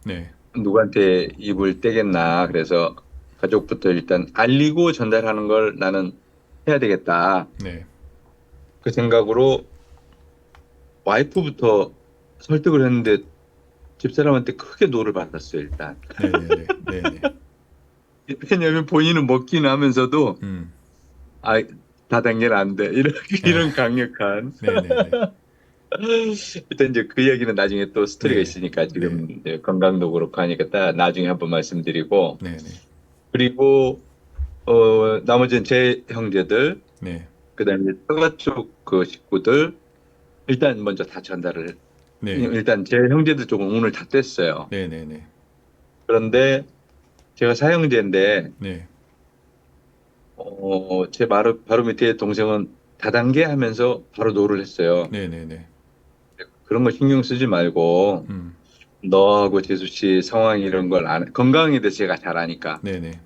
네. 누구한테 입을 떼겠나. 그래서 가족부터 일단 알리고 전달하는 걸 나는 해야 되겠다. 네. 그 생각으로 와이프부터 설득을 했는데 집사람한테 크게 노를 받았어요, 일단. 네네네. 네네. 왜냐하면 본인은 먹긴 하면서도 음. 아, 다단계는 안 돼. 이런, 아, 이런 강력한. 네네네. 일단 이제 그 얘기는 나중에 또 스토리가 네. 있으니까 네. 지금 이제 건강도 그렇고 하니까 딱 나중에 한번 말씀드리고 네네. 그리고 나머지는 제 형제들 네. 그다음에 처가 쪽 그 식구들 일단 먼저 다 전달을 네. 일단 제 형제들 쪽은 운을 다 뗐어요. 네네네. 그런데 제가 사형제인데 네. 제 바로 밑에 동생은 다단계 하면서 바로 노를 했어요. 네네네. 그런 거 신경 쓰지 말고 음. 너하고 재수 씨 상황 이런 걸 건강에 대해서 제가 잘 아니까 네네.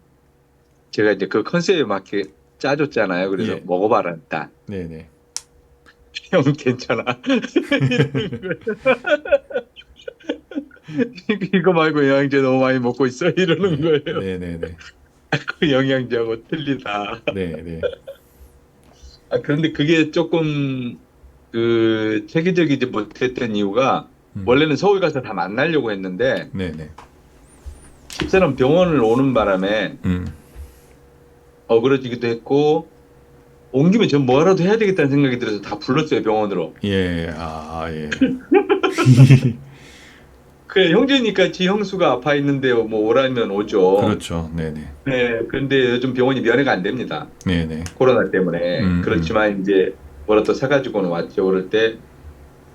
제가 이제 그 컨셉에 맞게 짜줬잖아요. 그래서 예. 먹어봐라 일단. 네네. 형 괜찮아. 이러는 거예요. 이거 말고 영양제 너무 많이 먹고 있어. 이러는 네. 거예요. 네네네. 그 영양제하고 틀리다. 네네. 그런데 그게 조금 그 체계적이지 못했던 이유가 음. 원래는 서울 가서 다 만나려고 했는데 네네. 집사람 병원을 오는 바람에 음. 어그러지기도 했고 온 김에 전 뭐라도 해야 되겠다는 생각이 들어서 다 불렀어요 병원으로. 예. 예. 그래 형제니까 지 형수가 아파 있는데 뭐 오라면 오죠. 그렇죠. 네네. 네, 그런데 요즘 병원이 면회가 안 됩니다. 네네. 코로나 때문에. 음. 그렇지만 이제 뭐라도 사가지고는 왔죠. 그럴 때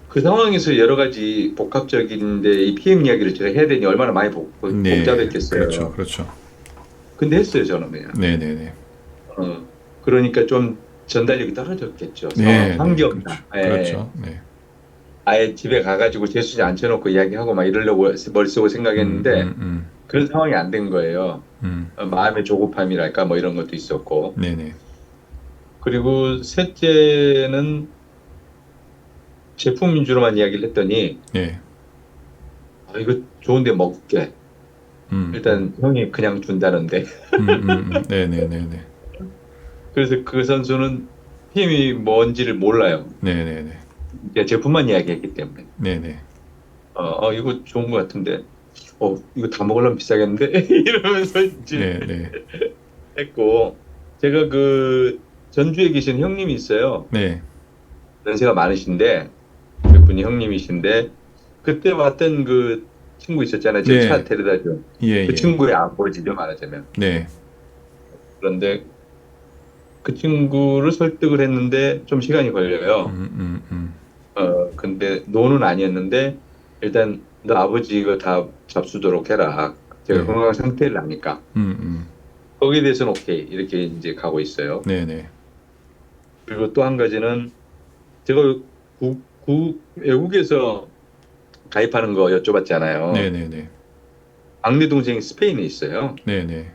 그 상황에서 여러 가지 복합적인데 이 PM 이야기를 제가 해야 되니 얼마나 많이 네. 그렇죠. 복잡했겠어요. 그렇죠. 근데 했어요, 저는 그냥. 네네네. 그러니까 좀 전달력이 떨어졌겠죠. 상황, 네네. 그렇죠. 환경상. 예. 그렇죠. 네. 아예 집에 가가지고 재수지 앉혀놓고 이야기하고 막 이러려고 머리 쓰고 음. 생각했는데 음. 음. 그런 상황이 안 된 거예요. 음. 마음의 조급함이랄까 뭐 이런 것도 있었고. 네네. 그리고 셋째는 제품 위주로만 이야기를 했더니 네. 이거 좋은데 먹게. 음. 음. 일단 형이 그냥 준다는데. 네네네네. 그래서 그 선수는 힘이 뭔지를 몰라요. 네네네. 이제 제품만 이야기했기 때문에. 네네. 이거 좋은 것 같은데. 이거 다 먹으려면 비싸겠는데? 이러면서 이제 네네. 했고. 제가 그 전주에 계신 형님이 있어요. 네. 연세가 많으신데, 그분이 형님이신데, 그때 왔던 그 친구 있었잖아요. 저 차 네. 데려다 준. 그 예예. 친구의 아버지죠, 말하자면. 네. 그런데 그 친구를 설득을 했는데 좀 시간이 걸려요. 음. 근데 노는 아니었는데 일단 너 아버지 이거 다 잡수도록 해라. 제가 네. 건강 상태를 아니까. 음. 거기에 대해서는 오케이. 이렇게 이제 가고 있어요. 네네. 그리고 또 한 가지는 제가 외국에서 가입하는 거 여쭤봤잖아요. 네네네. 막내 동생이 스페인에 있어요. 네네.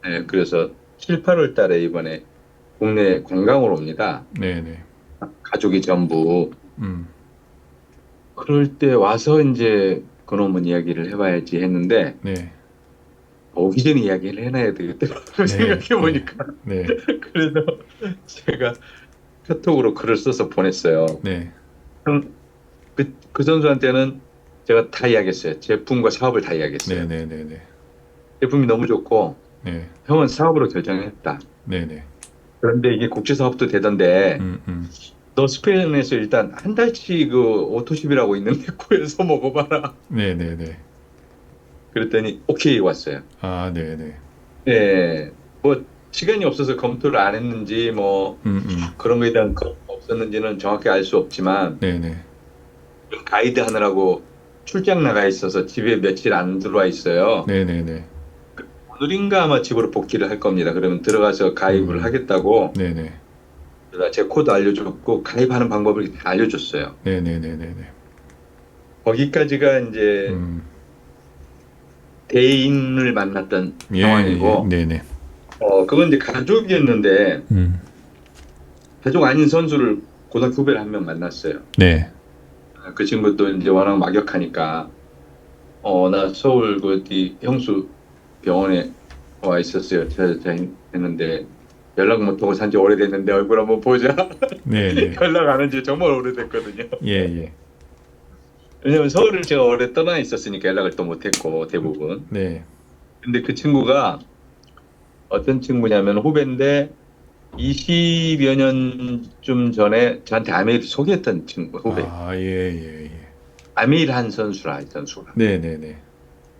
네, 그래서 7, 8월 달에 이번에 국내 관광으로 옵니다. 네네. 가족이 전부. 음. 그럴 때 와서 이제 그놈은 이야기를 해봐야지 했는데 네. 오기 전에 이야기를 해놔야 되겠다고 네. 생각해 네. 보니까 네. 그래서 제가 카톡으로 글을 써서 보냈어요. 네. 형, 그 선수한테는 제가 다 이야기했어요. 제품과 사업을 다 이야기했어요. 네네네네. 제품이 너무 좋고 네. 형은 사업으로 결정했다. 네네. 그런데 이게 국제 사업도 되던데 음. 너 스페인에서 일단 한 달치 그 오토십이라고 있는데 구해서 먹어봐라. 네네네. 그랬더니 오케이 왔어요. 아, 네네. 예, 뭐 시간이 없어서 검토를 안 했는지 뭐 음. 그런 거에 대한 없었는지는 정확히 알 수 없지만 네네. 가이드 하느라고 출장 나가 있어서 집에 며칠 안 들어와 있어요. 네네네. 오늘인가 아마 집으로 복귀를 할 겁니다. 그러면 들어가서 가입을 음. 하겠다고 네네. 제가 제 코드 알려줬고 가입하는 방법을 다 알려줬어요. 네네네네네. 거기까지가 이제 음. 대인을 만났던 예. 상황이고, 네네. 그건 이제 가족이었는데 음. 가족 아닌 선수를 고등학교 후배를 한 명 만났어요. 네. 그 친구도 이제 워낙 막역하니까 나 서울 그 어디 형수 병원에 와 있었어요. 했는데 연락 못하고 산지 오래됐는데 얼굴 한번 보자. 네, 네. 연락 안 한 지 정말 오래됐거든요. 예, 예. 왜냐면 서울을 제가 오래 떠나 있었으니까 연락을 또 못했고 대부분. 네. 근데 그 친구가 어떤 친구냐면 후배인데 20여 년쯤 전에 저한테 아메이를 소개했던 친구 후배. 아, 예, 예, 예. 아메일 한 선수라 이 선수가. 네, 네, 네.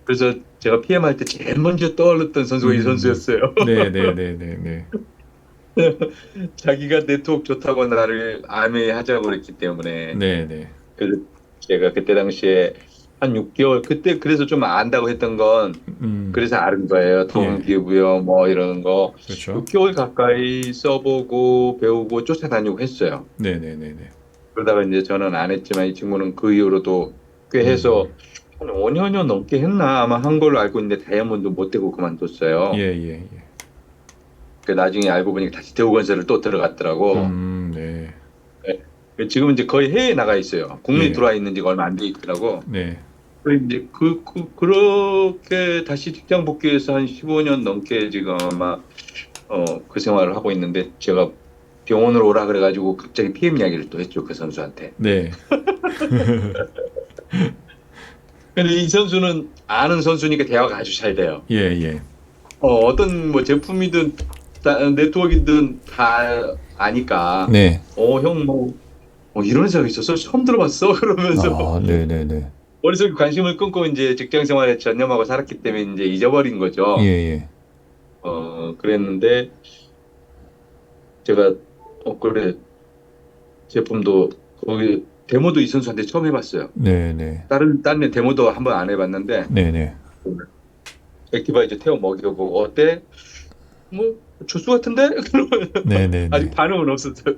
그래서 제가 PM 할 때 제일 먼저 떠올랐던 선수가 이 선수였어요. 네, 네, 네, 네, 네. 자기가 네트워크 좋다고 나를 아메이 하자고 그랬기 때문에. 네, 네. 그래서 제가 그때 당시에 한 6개월 그때 그래서 좀 안다고 했던 건 그래서 아는 거예요. 예. 동기부여 뭐 이런 거 그렇죠. 6개월 가까이 써보고 배우고 쫓아다니고 했어요. 네, 네, 네, 네. 그러다가 이제 저는 안 했지만 이 친구는 그 이후로도 꽤 해서 한 5년여 넘게 했나 아마 한 걸로 알고 있는데 다이아몬드 못 되고 예, 그만뒀어요. 예, 예. 그 나중에 알고 보니 다시 대우건설을 또 들어갔더라고. 네. 네. 지금은 이제 거의 해외에 나가 있어요. 국내에 예. 들어와 있는 지가 얼마 안 돼 있더라고. 네. 그래서 이제 그렇게 다시 직장 복귀해서 한 15년 넘게 지금 아마 그 생활을 하고 있는데 제가 병원으로 오라 그래가지고 갑자기 PM 이야기를 또 했죠. 그 선수한테. 네. 근데 이 선수는 아는 선수니까 대화가 아주 잘 돼요. 예, 예. 어떤 뭐 제품이든 네트워크이든 다 아니까 네. 형 뭐 이런 회사가 있었어? 처음 들어봤어? 그러면서 아, 네, 네, 네. 머릿속에 관심을 끊고 이제 직장 생활에 전념하고 살았기 때문에 이제 잊어버린 예, 거죠. 예. 그랬는데 제가 그래 제품도 거기 데모도 이 선수한테 처음 해봤어요. 네, 네. 다른 데모도 한번 안 해봤는데 네, 네. 액티바 이제 태워 먹여보고 어때? 뭐 주스 같은데? 그러면 네, 네, 아직 네. 반응은 없었어요.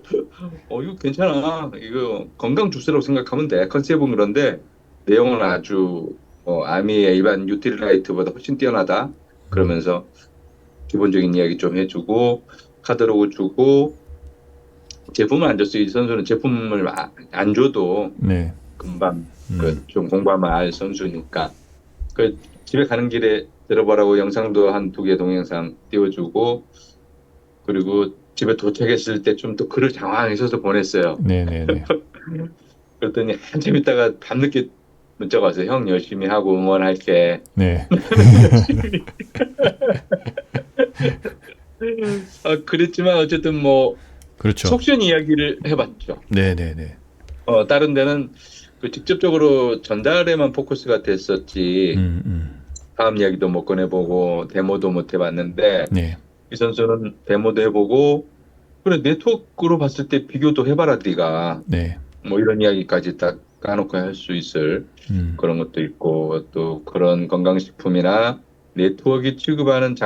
이거 괜찮아. 이거 건강 주스라고 생각하면 돼. 컨셉은 그런데 내용은 아주 아미의 일반 유틸라이트보다 훨씬 뛰어나다. 그러면서 기본적인 이야기 좀 해주고 카tal로그 주고 제품을 안 줬어요. 이 선수는 제품을 안 줘도 네. 금방 좀 공부하면 알 선수니까 그 집에 가는 길에 들어보라고 영상도 한 2개 동영상 띄워주고 그리고 집에 도착했을 때 좀 또 글을 장황하게 써서 보냈어요. 네, 네, 네. 그랬더니 한참 있다가 밤늦게 문자가 왔어요. 형 열심히 하고 응원할게. 네. 그랬지만 어쨌든 뭐 그렇죠. 속시원 이야기를 해봤죠. 네, 네, 네. 다른 데는 그 직접적으로 전달에만 포커스가 됐었지 다음 이야기도 못 꺼내보고 데모도 못 해봤는데 네. 이 선수는 데모도 해보고 그래 네트워크로 봤을 때 비교도 해봐라 네가 네. 뭐 이런 이야기까지 딱 까놓고 할 수 있을 그런 것도 있고 또 그런 건강식품이나 네트워크 취급하는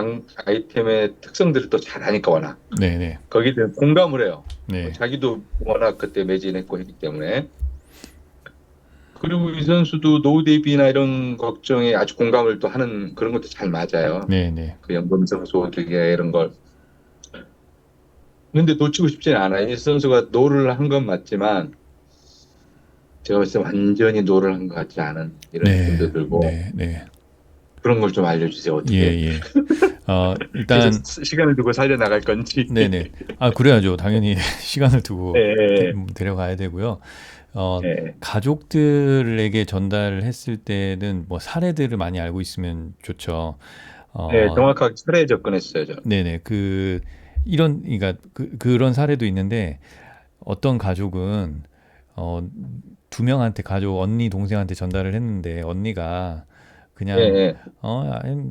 아이템의 특성들을 또 잘 아니까 워낙 네, 네. 거기에 대해 공감을 해요. 네. 자기도 워낙 그때 매진했고 했기 때문에 그리고 이 선수도 노후 대비나 이런 걱정에 아주 공감을 또 하는 그런 것도 잘 맞아요. 네, 네. 그 연금성 소득에 이런 걸. 근데 놓치고 싶지는 않아요. 이 선수가 노를 한 건 맞지만 제가 봤을 때 완전히 노를 한 것 같지 않은 이런 네. 느낌도 들고 네, 네. 그런 걸 좀 알려주세요. 예, 어떻게 예. 일단 계속 시간을 두고 살려나갈 건지. 네네. 그래야죠. 당연히 시간을 두고 네, 데려가야 되고요. 네, 가족들에게 전달을 했을 때는 뭐 사례들을 많이 알고 있으면 좋죠. 네, 어, 정확하게 철회에 접근했어요. 저. 네네. 그러니까 그런 사례도 있는데 어떤 가족은 어, 2명한테 언니, 동생한테 전달을 했는데 언니가 예, 그냥 예.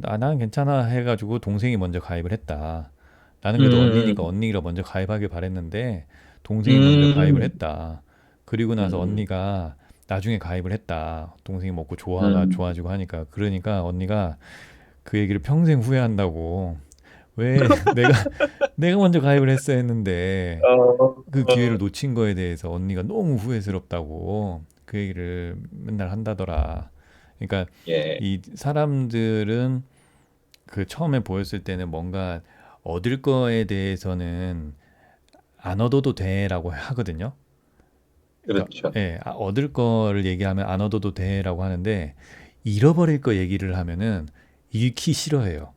나는 괜찮아 해가지고 동생이 먼저 가입을 했다. 나는 그래도 언니니까 음, 언니가 먼저 가입하길 바랬는데 동생이 먼저 가입을 음, 했다. 그리고 나서 음, 언니가 나중에 가입을 했다. 동생이 먹고 음. 좋아지고 하니까 그러니까 언니가 그 얘기를 평생 후회한다고. 왜 내가 먼저 가입을 했어야 했는데 그 기회를 어, 놓친 거에 대해서 언니가 너무 후회스럽다고 그 얘기를 맨날 한다더라. 그러니까 예, 이 사람들은 그 처음에 보였을 때는 뭔가 얻을 거에 대해서는 안 얻어도 돼라고 하거든요. 그러니까 그렇죠. 얻을 거를 얘기하면 안 얻어도 돼라고 하는데 잃어버릴 거 얘기를 하면은 잃기 싫어해요.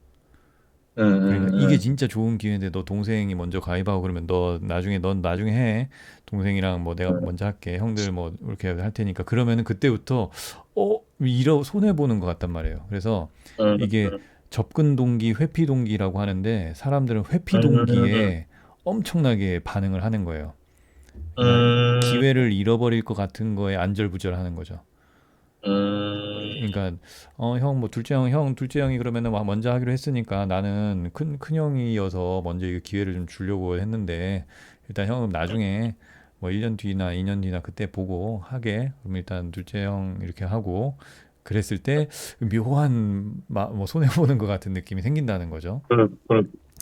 응, 그러니까 응, 이게 응, 진짜 좋은 기회인데 너 동생이 먼저 가입하고 그러면 넌 나중에 해. 동생이랑 뭐 내가 응. 먼저 할게. 형들 뭐 이렇게 할 테니까 그러면은 그때부터 손해 보는 것 같단 말이에요. 그래서 응, 이게 접근 동기, 회피 동기라고 하는데 사람들은 회피 응, 동기에 엄청나게 반응을 하는 거예요. 그러니까 응, 기회를 잃어버릴 것 같은 거에 안절부절하는 거죠. 응. 그러니까 형 뭐 둘째 형이 그러면은 막 먼저 하기로 했으니까 나는 큰 형이어서 먼저 이 기회를 좀 주려고 했는데 일단 형은 나중에 뭐 1년 뒤나 2년 뒤나 그때 보고 하게. 그럼 일단 둘째 형 이렇게 하고 그랬을 때 묘한 뭐 손해 보는 것 같은 느낌이 생긴다는 거죠. 예.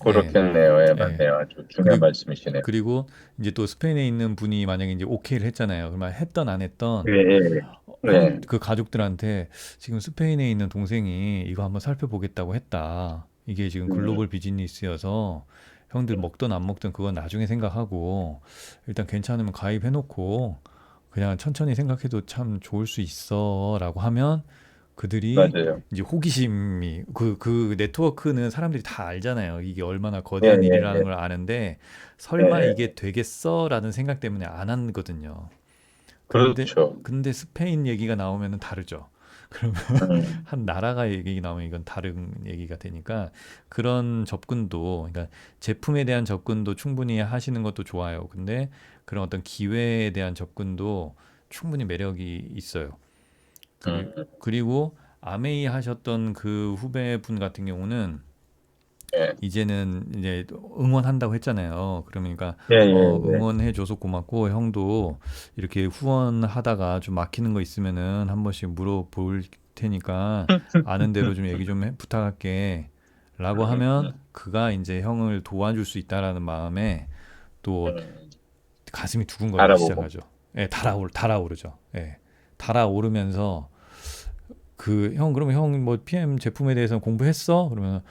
그렇겠네요. 예, 예. 맞네요. 아주 중요한 그리고 말씀이시네요. 그리고 이제 또 스페인에 있는 분이 만약에 이제 오케이를 했잖아요. 그러면 했던 안 했던 예, 예, 형 예. 그 가족들한테 지금 스페인에 있는 동생이 이거 한번 살펴보겠다고 했다. 이게 지금 글로벌 음, 비즈니스여서 형들 먹든 안 먹든 그건 나중에 생각하고 일단 괜찮으면 가입해놓고 그냥 천천히 생각해도 참 좋을 수 있어라고 하면 그들이 맞아요. 이제 호기심이 그 네트워크는 사람들이 다 알잖아요. 이게 얼마나 예, 거대한 예, 일이라는 예, 걸 아는데 예, 설마 예. 이게 되겠어라는 생각 때문에 안 하거든요. 근데 그렇죠. 스페인 얘기가 나오면은 다르죠. 그러면 음, 한 나라가 얘기 나오면 이건 다른 얘기가 되니까 그런 접근도 그러니까 제품에 대한 접근도 충분히 하시는 것도 좋아요. 근데 그런 어떤 기회에 대한 접근도 충분히 매력이 있어요. 음, 그리고 아메이 하셨던 그 후배분 같은 경우는 예, 이제는 이제 응원한다고 했잖아요. 그러니까 예, 예, 예. 응원해줘서 고맙고 형도 이렇게 후원하다가 좀 막히는 거 있으면은 한 번씩 물어볼 테니까 아는 대로 좀 얘기 좀 부탁할게. 라고 하면 음, 그가 이제 형을 도와줄 수 있다라는 마음에 또 음. 가슴이 두근거리기 알아보고. 시작하죠. 예, 달아오르죠. 예, 달아오르면서 그 형 그러면 형 뭐 PM 제품에 대해서 공부했어? 그러면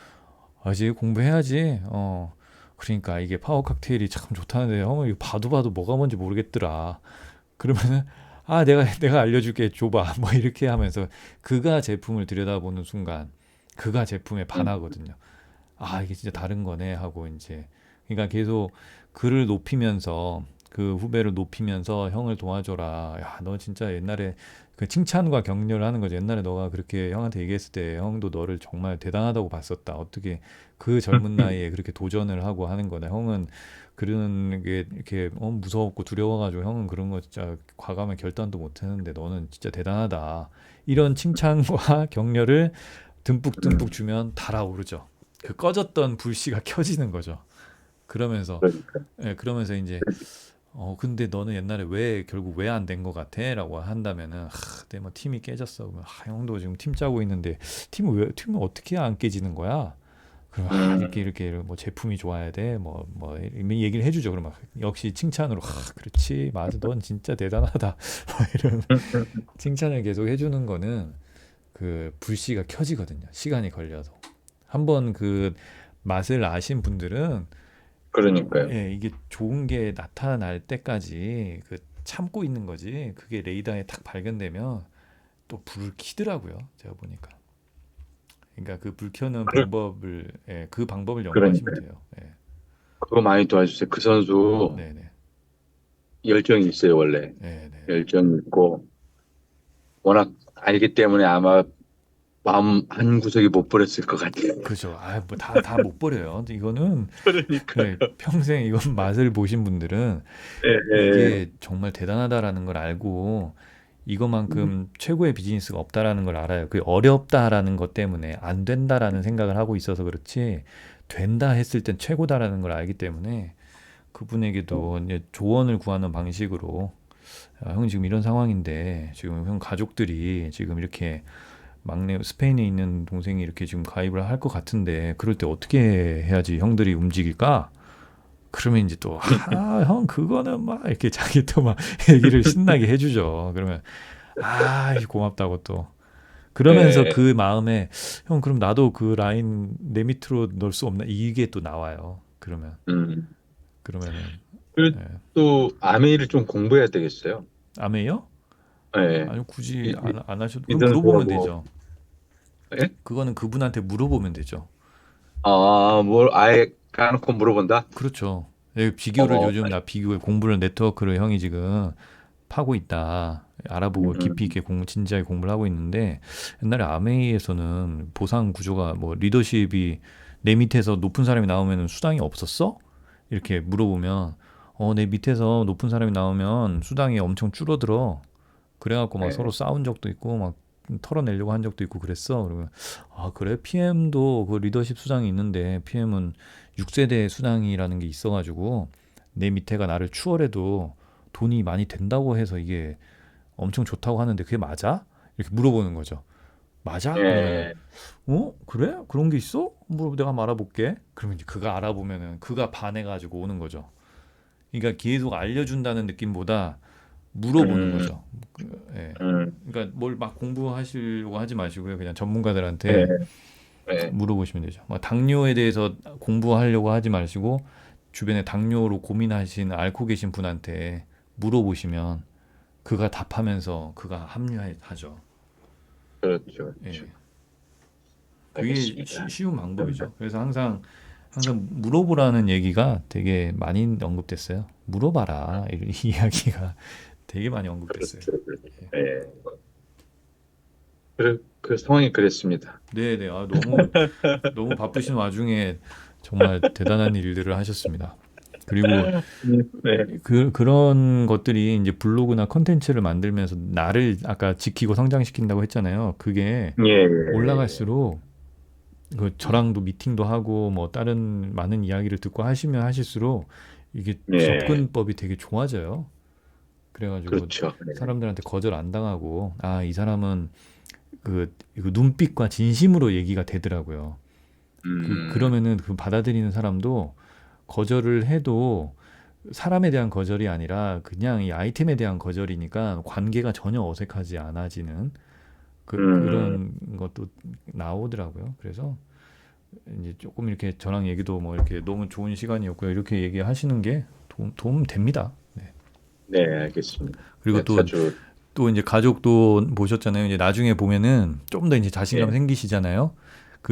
아직 공부해야지. 그러니까 이게 파워 칵테일이 참 좋다는데 형 이거 봐도 뭐가 뭔지 모르겠더라. 그러면은 내가 알려줄게 줘봐. 뭐 이렇게 하면서 그가 제품을 들여다보는 순간 그가 제품에 음, 반하거든요. 아 이게 진짜 다른 거네 하고 이제 그러니까 계속 그를 높이면서 그 후배를 높이면서 형을 도와줘라. 야, 너 진짜 옛날에 그 칭찬과 격려를 하는 거죠. 옛날에 너가 그렇게 형한테 얘기했을 때 형도 너를 정말 대단하다고 봤었다. 어떻게 그 젊은 나이에 그렇게 도전을 하고 하는 거다. 형은 그런 게 이렇게 무서웠고 두려워가지고 형은 그런 거 진짜 과감한 결단도 못 했는데 너는 진짜 대단하다. 이런 칭찬과 격려를 듬뿍듬뿍 음, 주면 달아오르죠. 그 꺼졌던 불씨가 켜지는 거죠. 그러면서 그러니까. 그러면서 이제 근데 너는 옛날에 왜 결국 왜 안 된 것 같아?라고 한다면은 내 뭐 팀이 깨졌어. 그러면 형도 지금 팀 짜고 있는데 팀을 어떻게 안 깨지는 거야? 그러면 음, 이렇게 뭐 제품이 좋아야 돼. 뭐 얘기를 해주죠. 그러면 역시 칭찬으로 그렇지 맞아 넌 진짜 대단하다. 뭐 이런 칭찬을 계속 해주는 거는 그 불씨가 켜지거든요. 시간이 걸려도. 한번 그 맛을 아신 분들은 그러니까요. 예, 이게 좋은 게 나타날 때까지 그 참고 있는 거지. 그게 레이더에 탁 발견되면 또 불을 켜더라고요. 제가 보니까. 그러니까 그 불 켜는 그러, 방법을 그 방법을 연구하시면 그러니까요. 돼요. 예. 그거 많이 도와주세요. 그 선수 네네. 열정이 있어요, 원래. 네네. 열정이 있고, 워낙 알기 때문에 아마 마음 한 구석이 못 버렸을 것 같아요. 그죠. 뭐 다 못 버려요. 근데 이거는 그러니까요. 평생 이건 맛을 보신 분들은 예, 예. 이게 정말 대단하다라는 걸 알고 음, 이거만큼 최고의 비즈니스가 없다라는 걸 알아요. 그 어렵다라는 것 때문에 안 된다라는 생각을 하고 있어서 그렇지 된다 했을 땐 최고다라는 걸 알기 때문에 그분에게도 이제 조언을 구하는 방식으로 형 지금 이런 상황인데 지금 형 가족들이 지금 이렇게 막내 스페인에 있는 동생이 이렇게 지금 가입을 할 것 같은데 그럴 때 어떻게 해야지 형들이 움직일까? 그러면 이제 또, 형, 그거는 막, 이렇게 자기 또 막 얘기를 신나게 해주죠. 그러면, 고맙다고 또. 그러면서 예, 그 마음에, 형, 그럼 나도 그 라인 내 밑으로 넣을 수 없나? 이게 또 나와요. 음. 그러면은, 그리고 예. 또 아메이를 좀 공부해야 되겠어요. 아메요? 예. 아니, 굳이 이, 이, 안 하셔도, 이 그럼 물어보면 선수하고 되죠. 예? 그거는 그분한테 물어보면 되죠. 아, 뭘 아예 까놓고 물어본다? 그렇죠. 비교를 어, 요즘 나 비교를 공부를 네트워크를 형이 지금 파고 있다. 알아보고 깊이 음, 있게 진지하게 공부를 하고 있는데 옛날에 아메이에서는 보상 구조가 뭐 리더십이 내 밑에서 높은 사람이 나오면 수당이 없었어? 이렇게 물어보면 내 밑에서 높은 사람이 나오면 수당이 엄청 줄어들어. 그래갖고 막 서로 네, 싸운 적도 있고 막 털어내려고 한 적도 있고 그랬어. 그러면 아 그래 PM도 그 리더십 수당이 있는데 PM은 6세대 수당이라는 게 있어가지고 내 밑에가 나를 추월해도 돈이 많이 된다고 해서 이게 엄청 좋다고 하는데 그게 맞아? 이렇게 물어보는 거죠. 맞아? 그러면은 예, 그래? 그런 게 있어? 뭐 내가 한번 알아볼게. 그러면 이제 그가 알아보면은 그가 반해가지고 오는 거죠. 그러니까 계속 알려준다는 느낌보다 물어보는 음, 거죠. 예. 음, 그러니까 뭘 막 공부하시려고 하지 마시고요. 그냥 예, 전문가들한테 예, 물어보시면 되죠. 막 당뇨에 대해서 공부하려고 하지 마시고 주변에 당뇨로 고민하신 앓고 계신 분한테 물어보시면 그가 답하면서 그가 합류하죠. 그렇죠, 그렇죠. 예. 그게 알겠습니다. 쉬운 방법이죠. 그래서 항상 물어보라는 얘기가 되게 많이 언급됐어요. 물어봐라. 이 이야기가 되게 많이 언급됐어요. 그렇죠, 그렇죠. 예, 그 상황이 그랬습니다. 네네. 아, 너무 바쁘신 와중에 정말 대단한 일들을 하셨습니다. 그리고 네, 그런 것들이 이제 블로그나 컨텐츠를 만들면서 나를 아까 지키고 성장시킨다고 했잖아요. 그게 예, 예, 올라갈수록 그 저랑도 미팅도 하고 뭐 다른 많은 이야기를 듣고 하시면 하실수록 이게 예, 예, 접근법이 되게 좋아져요. 그래가지고 그렇죠. 네. 사람들한테 거절 안 당하고 아, 이 사람은 그 눈빛과 진심으로 얘기가 되더라고요. 음, 그러면은 그 받아들이는 사람도 거절을 해도 사람에 대한 거절이 아니라 그냥 이 아이템에 대한 거절이니까 관계가 전혀 어색하지 않아지는 음, 그런 것도 나오더라고요. 그래서 이제 조금 이렇게 저랑 얘기도 뭐 이렇게 너무 좋은 시간이었고요. 이렇게 얘기하시는 게 도움 됩니다. 네. 네, 알겠습니다. 그리고 네, 자주, 또 이제 가족도 보셨잖아요. 이제 나중에 보면은 좀 더 이제 자신감 예, 생기시잖아요.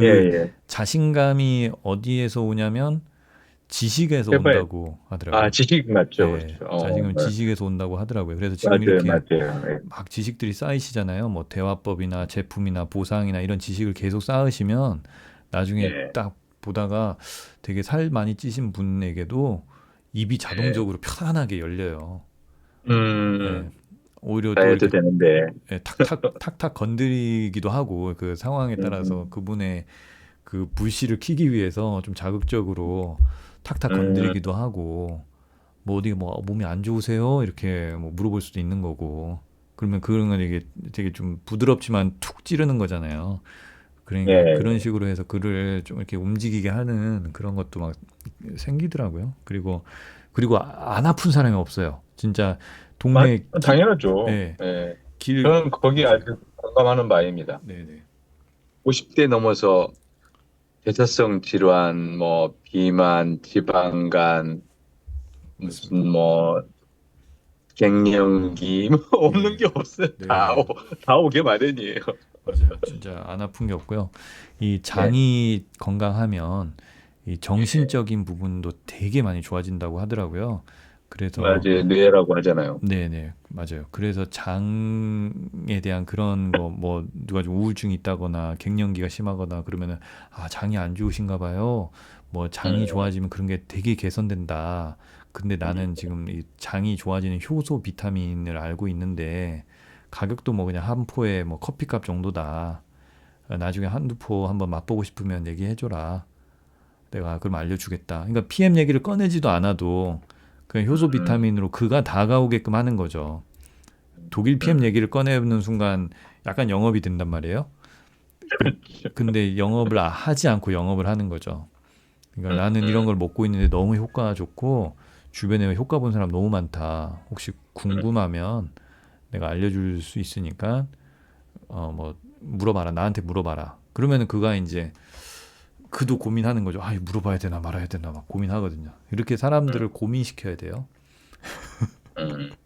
예, 그 예. 자신감이 어디에서 오냐면 지식에서 해봐야, 온다고 아, 하더라고요. 지식 맞죠, 예, 그렇죠. 자신감은 네. 지식에서 온다고 하더라고요. 그래서 지금 맞아요, 이렇게 맞아요. 예, 막 지식들이 쌓이시잖아요. 뭐 대화법이나 제품이나 보상이나 이런 지식을 계속 쌓으시면 나중에 예, 딱 보다가 되게 살 많이 찌신 분에게도 입이 예. 자동적으로 편안하게 열려요. 예, 음, 오히려 다 또 해도 이렇게 되는데, 탁탁 건드리기도 하고 그 상황에 따라서 음, 그분의 그 불씨를 켜기 위해서 좀 자극적으로 탁탁 음, 건드리기도 하고 뭐 어디 뭐 몸이 안 좋으세요? 이렇게 뭐 물어볼 수도 있는 거고. 그러면 그런 건 이게 되게 좀 부드럽지만 툭 찌르는 거잖아요. 예, 그러니까 그런 예. 식으로 해서 그를 좀 이렇게 움직이게 하는 그런 것도 막 생기더라고요. 그리고 안 아픈 사람이 없어요. 진짜 동네 당연하죠. 예, 예. 길 저는 거기 맞아요. 아주 공감하는 바입니다. 네네. 50대 넘어서 대사성 질환, 뭐, 비만, 지방간, 무슨 맞습니다. 뭐, 갱년기, 뭐, 없는 예. 게 없어요. 네네. 다 오게 마련이에요. 맞아요. 진짜 안 아픈 게 없고요. 이 예, 장이 건강하면 이 예. 정신적인 부분도 되게 많이 좋아진다고 하더라고요. 그래서 맞아요. 뇌라고 하잖아요. 네네 맞아요. 그래서 장에 대한 그런 거 뭐 누가 좀 우울증이 있다거나 갱년기가 심하거나 그러면은 아 장이 안 좋으신가 봐요. 뭐 장이 음, 좋아지면 그런 게 되게 개선된다. 근데 나는 지금 이 장이 좋아지는 효소 비타민을 알고 있는데 가격도 뭐 그냥 한 포에 뭐 커피값 정도다. 나중에 한두 포 한번 맛보고 싶으면 얘기해줘라. 내가 그럼 알려주겠다. 그러니까 PM 얘기를 꺼내지도 않아도 그냥 효소 음, 비타민으로 그가 다가오게끔 하는 거죠. 독일 PM 음. 얘기를 꺼내는 순간 약간 영업이 된단 말이에요. 근데 영업을 하지 않고 영업을 하는 거죠. 그러니까 나는 이런 음, 걸 먹고 있는데 너무 효과가 좋고 주변에 효과 본 사람 너무 많다. 혹시 음. 궁금하면 내가 알려줄 수 있으니까 뭐 물어봐라. 나한테 물어봐라. 그러면은 그가 이제 그도 고민하는 거죠. 아, 이거 물어봐야 되나 말아야 되나 막 고민하거든요. 이렇게 사람들을 고민시켜야 돼요. 음.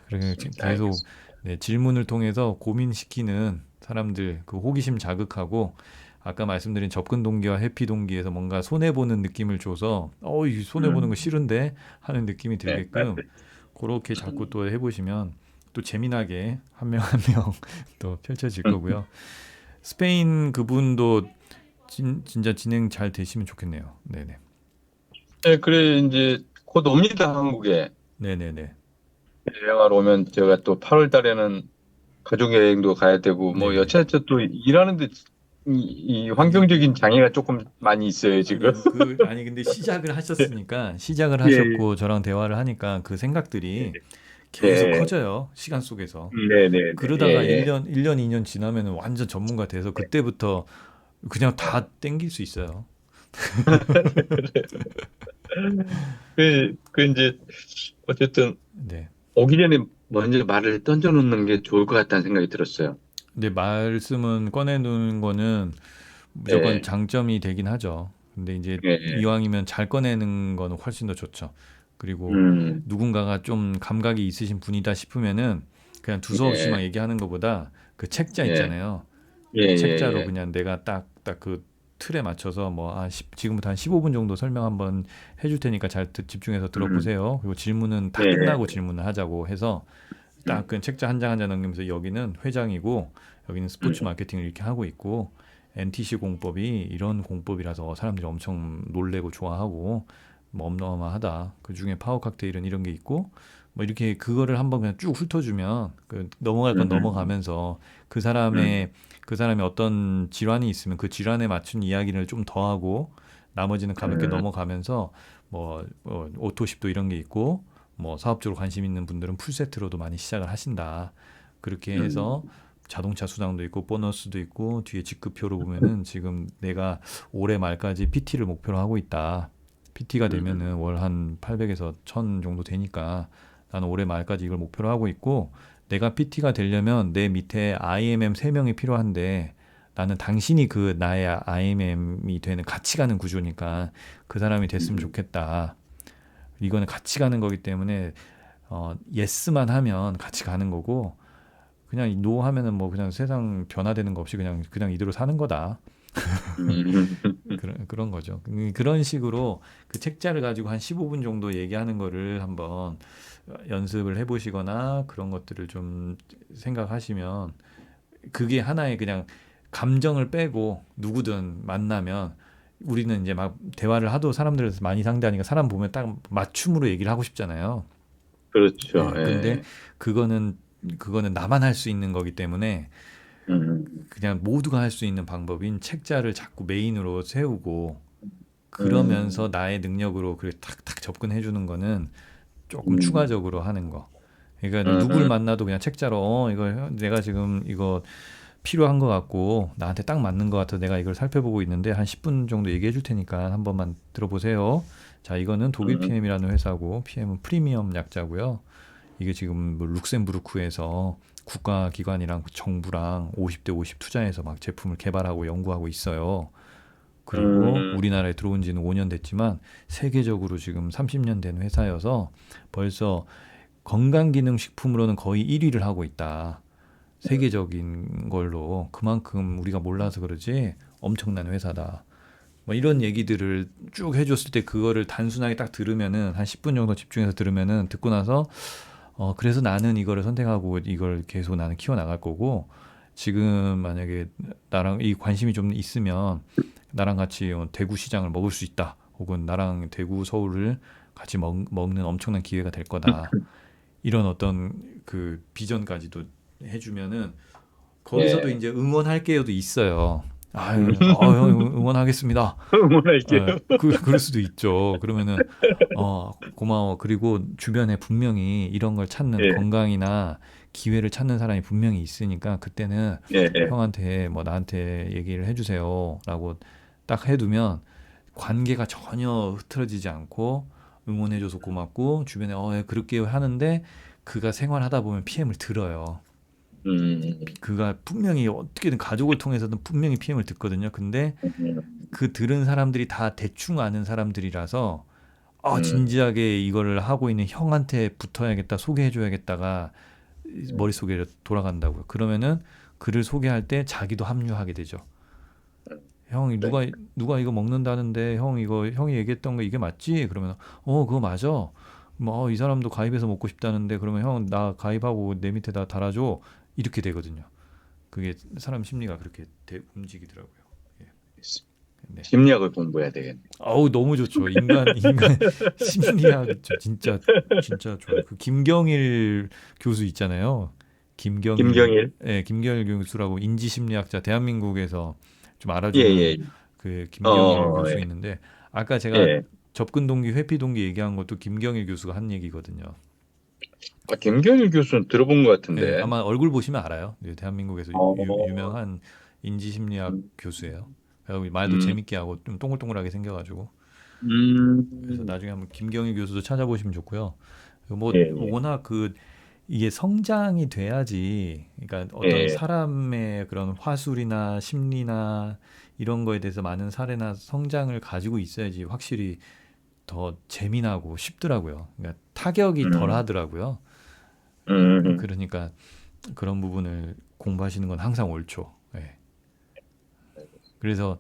그래서 알겠습니다. 계속 알겠습니다. 네, 질문을 통해서 고민시키는 사람들 그 호기심 자극하고 아까 말씀드린 접근 동기와 회피 동기에서 뭔가 손해 보는 느낌을 줘서 이 손해 보는 거 음, 싫은데 하는 느낌이 네. 들게끔 그렇게 자꾸 음, 또 해보시면 또 재미나게 한 명 한 명 또 펼쳐질 거고요. 스페인 그분도 진짜 진행 잘 되시면 좋겠네요. 네네. 네, 그래, 이제 곧 옵니다, 한국에. 네네네. 여행하러 오면 제가 또 8월 달에는 가족 여행도 가야 되고, 뭐, 네네. 여차저차 또 일하는데 이 아니 환경적인 장애가 조금 많이 있어요, 지금. 아니 근데 시작을 하셨으니까 시작을 예, 예, 하셨고 저랑 대화를 하니까 그 생각들이 계속 예, 커져요. 시간 속에서. 네, 네, 네, 예, 그러다가 예. 1년, 2년 지나면은 완전 전문가 돼서 그때부터 그냥 다 땡길 수 있어요. 이제, 어쨌든, 네. 오기 전에 먼저 말을 던져놓는 게 좋을 것 같다는 생각이 들었어요. 근데 말씀은 꺼내놓는 거는 무조건 예, 장점이 되긴 하죠. 근데 이제 예, 예. 이왕이면 잘 꺼내는 거는 훨씬 더 좋죠. 그리고 음, 누군가가 좀 감각이 있으신 분이다 싶으면은 그냥 예, 두서없이만 얘기하는 것보다 그 책자 예, 있잖아요. 예, 그 예, 책자로 예. 그냥 내가 딱 그 틀에 맞춰서 뭐 지금부터 한 15분 정도 설명 한번 해줄 테니까 잘 집중해서 음, 들어보세요. 그리고 질문은 예, 다 예. 끝나고 질문을 하자고 해서 딱 음, 그 책자 한 장 한 장 넘기면서 여기는 회장이고 여기는 스포츠 음, 마케팅을 이렇게 하고 있고 NTC 공법이 이런 공법이라서 사람들이 엄청 놀래고 좋아하고 뭐 어마어마하다. 그 중에 파워 칵테일은 이런 게 있고 뭐 이렇게 그거를 한번 그냥 쭉 훑어주면 그 넘어갈 건 음, 넘어가면서 그 음, 사람의 그 사람이 어떤 질환이 있으면 그 질환에 맞춘 이야기를 좀 더하고 나머지는 가볍게 음, 넘어가면서 오토십도 이런 게 있고 뭐 사업적으로 관심 있는 분들은 풀세트로도 많이 시작을 하신다. 그렇게 해서 음, 자동차 수당도 있고 보너스도 있고 뒤에 직급표로 보면은 지금 내가 올해 말까지 PT를 목표로 하고 있다. PT가 음, 되면은 월 한 800에서 1000 정도 되니까 나는 올해 말까지 이걸 목표로 하고 있고 내가 PT가 되려면 내 밑에 IMM 3명이 필요한데 나는 당신이 그 나의 IMM이 되는 같이 가는 구조니까 그 사람이 됐으면 음, 좋겠다. 이거는 같이 가는 거기 때문에 예스만 하면 같이 가는 거고 그냥 노 하면은 뭐 그냥 세상 변화되는 거 없이 그냥 이대로 사는 거다. 음, 그런 거죠. 그런 식으로 그 책자를 가지고 한 15분 정도 얘기하는 거를 한번 연습을 해보시거나 그런 것들을 좀 생각하시면 그게 하나의 그냥 감정을 빼고 누구든 만나면 우리는 이제 막 대화를 하도 사람들을 많이 상대하니까 사람 보면 딱 맞춤으로 얘기를 하고 싶잖아요. 그렇죠. 예, 근데 예. 그거는 그거는 나만 할 수 있는 거기 때문에 음, 그냥 모두가 할 수 있는 방법인 책자를 자꾸 메인으로 세우고 그러면서 음, 나의 능력으로 그 탁탁 접근해 주는 거는 조금 음, 추가적으로 하는 거. 그러니까 누구를 음, 만나도 그냥 책자로 이거 내가 지금 이거 필요한 것 같고 나한테 딱 맞는 것 같아서 내가 이걸 살펴보고 있는데 한 10분 정도 얘기해 줄 테니까 한 번만 들어보세요. 자, 이거는 독일 음, PM이라는 회사고 PM은 프리미엄 약자고요. 이게 지금 뭐 룩셈부르크에서 국가기관이랑 정부랑 50대 50 투자해서 막 제품을 개발하고 연구하고 있어요. 그리고 음, 우리나라에 들어온 지는 5년 됐지만 세계적으로 지금 30년 된 회사여서 벌써 건강기능식품으로는 거의 1위를 하고 있다. 세계적인 걸로 그만큼 우리가 몰라서 그러지 엄청난 회사다. 뭐 이런 얘기들을 쭉 해줬을 때 그거를 단순하게 딱 들으면은 한 10분 정도 집중해서 들으면은 듣고 나서 그래서 나는 이거를 선택하고 이걸 계속 나는 키워나갈 거고, 지금 만약에 나랑 이 관심이 좀 있으면 나랑 같이 대구 시장을 먹을 수 있다. 혹은 나랑 대구 서울을 같이 먹는 엄청난 기회가 될 거다. 이런 어떤 그 비전까지도 해주면은 거기서도 예. 이제 응원할게요도 있어요. 음, 아유, 형 응원하겠습니다. 응원할게요. 그럴 수도 있죠. 그러면은 고마워. 그리고 주변에 분명히 이런 걸 찾는 예, 건강이나 기회를 찾는 사람이 분명히 있으니까 그때는 예, 예. 형한테 뭐 나한테 얘기를 해주세요라고 딱 해두면 관계가 전혀 흐트러지지 않고 응원해줘서 고맙고 주변에 예, 그럴게요 하는데 그가 생활하다 보면 PM을 들어요. 음, 그가 분명히 어떻게든 가족을 통해서든 분명히 PM을 듣거든요. 근데 음, 그 들은 사람들이 다 대충 아는 사람들이라서 음, 진지하게 이거를 하고 있는 형한테 붙어야겠다, 소개해줘야겠다가 음, 머릿속에 돌아간다고요. 그러면은 글을 소개할 때 자기도 합류하게 되죠. 형, 네. 누가 이거 먹는다는데 형 이거 형이 얘기했던 거 이게 맞지? 그러면 그거 맞아. 뭐 이 사람도 가입해서 먹고 싶다는데 그러면 형 나 가입하고 내 밑에다 달아줘. 이렇게 되거든요. 그게 사람 심리가 그렇게 움직이더라고요. 예. 네. 심리학을 공부해야 되겠네. 아우 너무 좋죠. 인간 심리학 진짜 진짜 좋아요. 그 김경일 교수 있잖아요. 김경일. 예, 김경일 교수라고 인지심리학자 대한민국에서 좀 예, 알아주는 예. 그 김경일 교수 예. 있는데 아까 제가 예. 접근 동기, 회피 동기 얘기한 것도 김경일 교수가 한 얘기거든요. 아, 김경일 교수는 들어본 것 예, 같은데. 아마 얼굴 보시면 알아요. 예, 대한민국에서 어, 유명한 인지심리학 음, 교수예요. 그리고 말도 음, 재밌게 하고 좀 동글동글하게 생겨가지고 그래서 음, 나중에 한번 김경일 교수도 찾아보시면 좋고요. 뭐 예, 예, 워낙 이게 성장이 돼야지 그러니까 어떤 예, 사람의 그런 화술이나 심리나 이런 거에 대해서 많은 사례나 성장을 가지고 있어야지 확실히 더 재미나고 쉽더라고요. 그러니까 타격이 덜 음, 하더라고요. 음, 그러니까 그런 부분을 공부하시는 건 항상 옳죠. 예. 그래서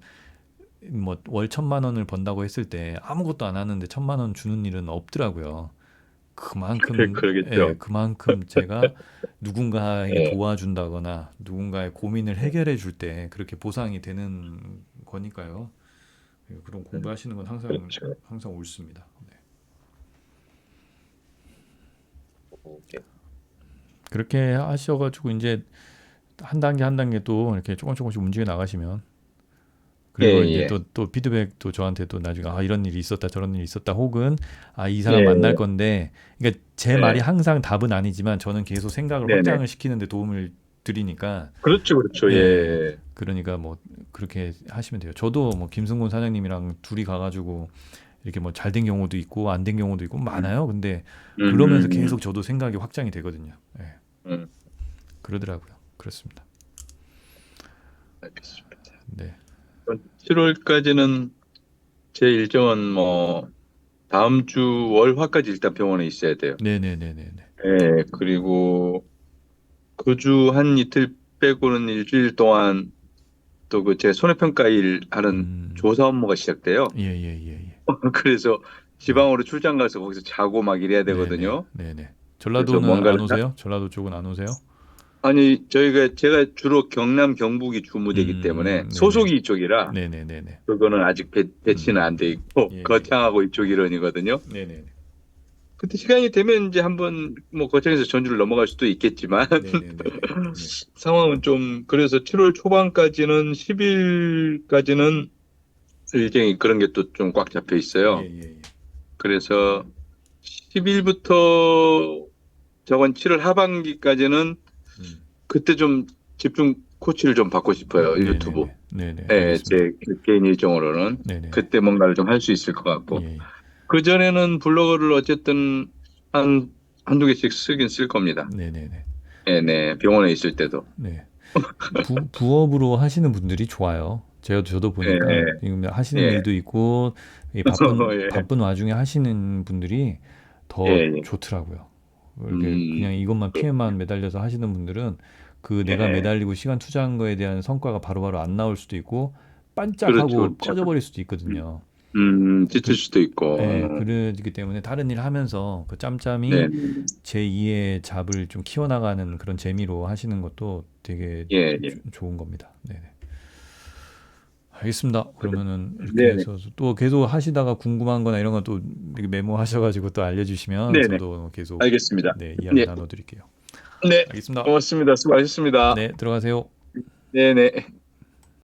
뭐 월 1,000만 원을 번다고 했을 때 아무것도 안 하는데 1,000만 원 주는 일은 없더라고요. 그러겠죠. 그만큼 제가 누군가에게 예, 도와준다거나 누군가의 고민을 해결해 줄 때 그렇게 보상이 되는 거니까요. 예, 그런 공부하시는 건 그렇죠. 항상 옳습니다. 네. 오케이. 그렇게 하셔가지고 이제 한 단계 한 단계 또 이렇게 조금씩 움직여 나가시면 예, 그리고 이제 예, 또 피드백도 저한테 또 나중에 이런 일이 있었다 저런 일이 있었다 혹은 이 예, 사람 만날 건데 그러니까 제 말이 예, 항상 답은 아니지만 저는 계속 생각을 네네. 확장을 시키는 데 도움을 드리니까 그렇죠, 그렇죠. 예. 예, 그러니까 뭐 그렇게 하시면 돼요. 저도 뭐 김승곤 사장님이랑 둘이 가가지고 이렇게 뭐 잘 된 경우도 있고 안 된 경우도 있고 음, 많아요. 근데 그러면서 음, 계속 저도 생각이 확장이 되거든요. 예. 음, 그러더라고요. 그렇습니다. 알겠습니다. 네. 7월까지는 제 일정은 뭐 다음 주 월화까지 일단 병원에 있어야 돼요. 네네네네네. 예, 그리고 그 주 한 이틀 빼고는 일주일 동안 또 그 제 손해평가 일 하는 음. 조사 업무가 시작돼요. 예. 그래서 네. 지방으로 출장 가서 거기서 자고 막 이래야 네네. 되거든요. 네네. 그래서 전라도는 안 뭔가를 오세요? 전라도 쪽은 안 오세요? 아니 제가 주로 경남 경북이 주무되기 때문에 네네. 소속이 이쪽이라 네네네네. 그거는 아직 배치는 안 돼 있고 예. 거창하고 이쪽 일원이거든요. 네네네. 그때 시간이 되면 이제 한번 뭐 거창에서 전주를 넘어갈 수도 있겠지만 네네네네. 네. 상황은 좀 그래서 7월 초반까지는 10일까지는 일정이 그런 게 또 좀 꽉 잡혀 있어요. 예. 그래서 10일부터 저번 7월 하반기까지는 음. 그때 좀 집중 코치를 좀 받고 싶어요. 유튜브. 네네. 네, 알겠습니다. 제 개인 일정으로는 네네네. 그때 뭔가를 좀 할 수 있을 것 같고 예. 그전에는 블로그를 어쨌든 한 한두 개씩 쓰긴 쓸 겁니다. 네네네. 네네. 병원에 있을 때도. 네. 부업으로 하시는 분들이 좋아요. 저도 보니까 예, 지금 하시는 예, 일도 있고 이 예, 바쁜 와중에 하시는 분들이 예, 더 예. 좋더라고요. 이렇게 그냥 음, 이것만 그렇군요. PM만 매달려서 하시는 분들은 그 내가 예, 매달리고 시간 투자한 거에 대한 성과가 바로바로 안 나올 수도 있고 그렇죠, 반짝하고 그렇죠. 꺼져버릴 수도 음, 있거든요. 지칠 그, 수도 있고. 예, 그러기 때문에 다른 일 하면서 그 네, 짬짬이 제2의 잡을 좀 키워나가는 그런 재미로 하시는 것도 되게 예, 예. 좋은 겁니다. 네네. 알겠습니다. 그래. 그러면은 이렇게 네, 네. 해서 또 계속 하시다가 궁금한 거나 이런 거 또 메모하셔가지고 또 알려주시면 네, 네. 저도 계속 알겠습니다. 네, 이야기 네, 나눠드릴게요. 네. 알겠습니다. 고맙습니다. 수고하셨습니다. 네, 들어가세요. 네, 네.